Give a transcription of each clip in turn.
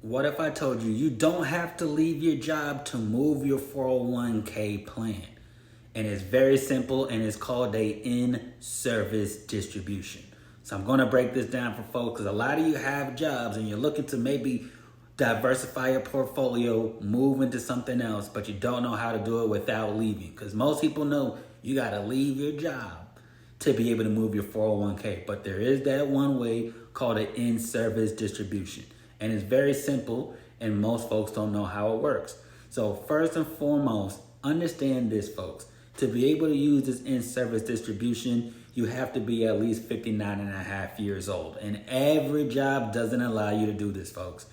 what if I told you you don't have to leave your job to move your 401k plan? And it's very simple, and it's called a in-service distribution. So I'm going to break this down for folks because a lot of you have jobs and you're looking to maybe diversify your portfolio, move into something else, but you don't know how to do it without leaving. Because most people know you got to leave your job to be able to move your 401k. But there is that one way called an in-service distribution. And it's very simple, and most folks don't know how it works. So first and foremost, understand this, folks. To be able to use this in-service distribution, you have to be at least 59 and a half years old. And every job doesn't allow you to do this, folks.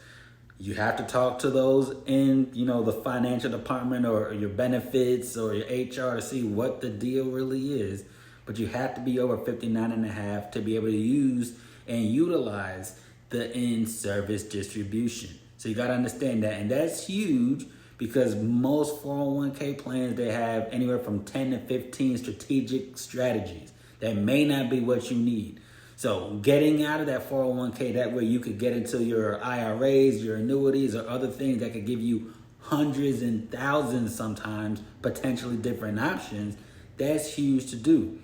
You have to talk to those in, the financial department or your benefits or your HR to see what the deal really is. But you have to be over 59 and a half to be able to use and utilize the in-service distribution. So you got to understand that. And that's huge because most 401k plans, they have anywhere from 10 to 15 strategic strategies that may not be what you need. So getting out of that 401k, that way you could get into your IRAs, your annuities, or other things that could give you hundreds and thousands sometimes, potentially different options, that's huge to do.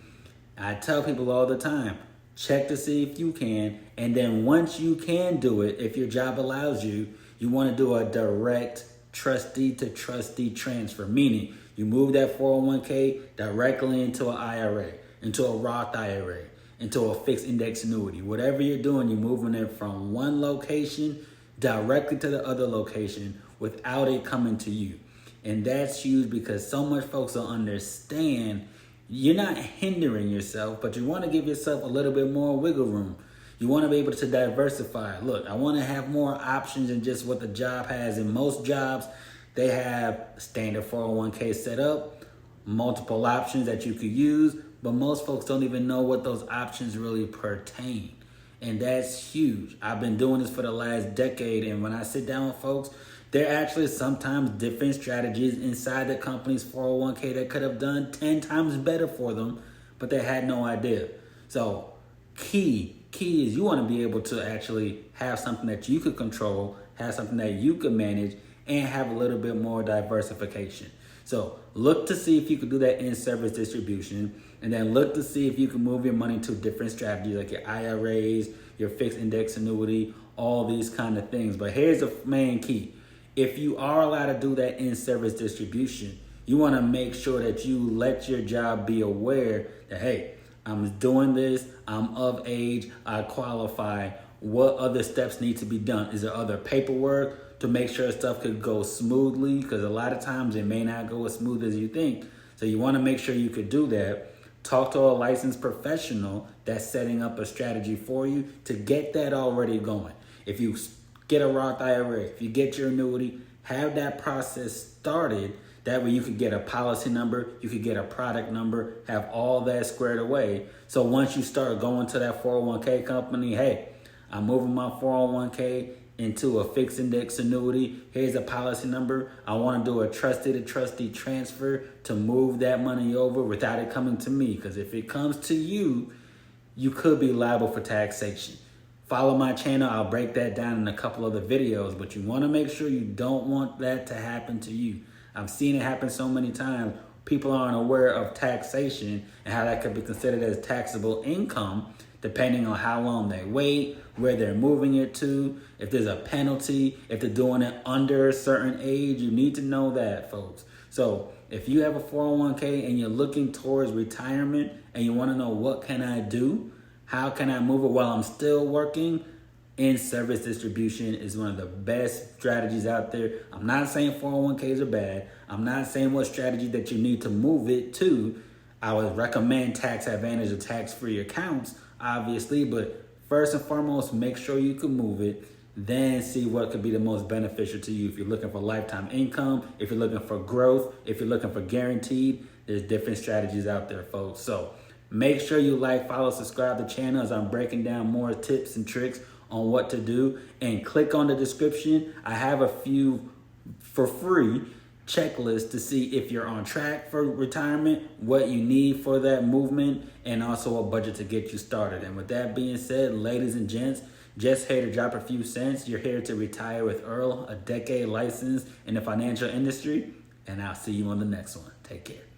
I tell people all the time, check to see if you can, and then once you can do it, if your job allows you, you want to do a direct trustee to trustee transfer, meaning you move that 401k directly into an IRA, into a Roth IRA, into a fixed index annuity. Whatever you're doing, you're moving it from one location directly to the other location without it coming to you. And that's huge because so much folks don't understand you're not hindering yourself, but you want to give yourself a little bit more wiggle room. You want to be able to diversify. Look, I want to have more options than just what the job has. In most jobs, they have standard 401k set up, multiple options that you could use, but most folks don't even know what those options really pertain. And that's huge. I've been doing this for the last decade, and when I sit down with folks, there are actually sometimes different strategies inside the company's 401k that could have done 10 times better for them, but they had no idea. So key is you want to be able to actually have something that you could control, have something that you could manage, and have a little bit more diversification. So look to see if you could do that in-service distribution, and then look to see if you can move your money to different strategies like your IRAs, your fixed index annuity, all these kind of things. But here's the main key. If you are allowed to do that in-service distribution, you want to make sure that you let your job be aware that, hey, I'm doing this, I'm of age, I qualify. What other steps need to be done? Is there other paperwork to make sure stuff could go smoothly? Because a lot of times it may not go as smooth as you think. So you want to make sure you could do that. Talk to a licensed professional that's setting up a strategy for you to get that already going. If you get a Roth IRA, if you get your annuity, have that process started. That way you could get a policy number, you could get a product number, have all that squared away. So once you start going to that 401k company, hey, I'm moving my 401k into a fixed index annuity. Here's a policy number. I want to do a trustee to trustee transfer to move that money over without it coming to me. Because if it comes to you, you could be liable for taxation. Follow my channel. I'll break that down in a couple other videos, but you want to make sure you don't want that to happen to you. I've seen it happen so many times. People aren't aware of taxation and how that could be considered as taxable income, depending on how long they wait, where they're moving it to, if there's a penalty, if they're doing it under a certain age. You need to know that, folks. So if you have a 401k and you're looking towards retirement and you want to know what can I do, how can I move it while I'm still working, in-service distribution is one of the best strategies out there. I'm not saying 401ks are bad. I'm not saying what strategy that you need to move it to. I would recommend tax advantage or tax-free accounts, obviously, but first and foremost, make sure you can move it, then see what could be the most beneficial to you. If you're looking for lifetime income, if you're looking for growth, if you're looking for guaranteed, there's different strategies out there, folks. So make sure you like, follow, subscribe to the channel as I'm breaking down more tips and tricks on what to do, and click on the description. I have a few for free checklists to see if you're on track for retirement, what you need for that movement, and also a budget to get you started. And with that being said, ladies and gents, Just here to drop a few cents. You're here to retire with Earl, a decade license in the financial industry. And I'll see you on the next one. Take care.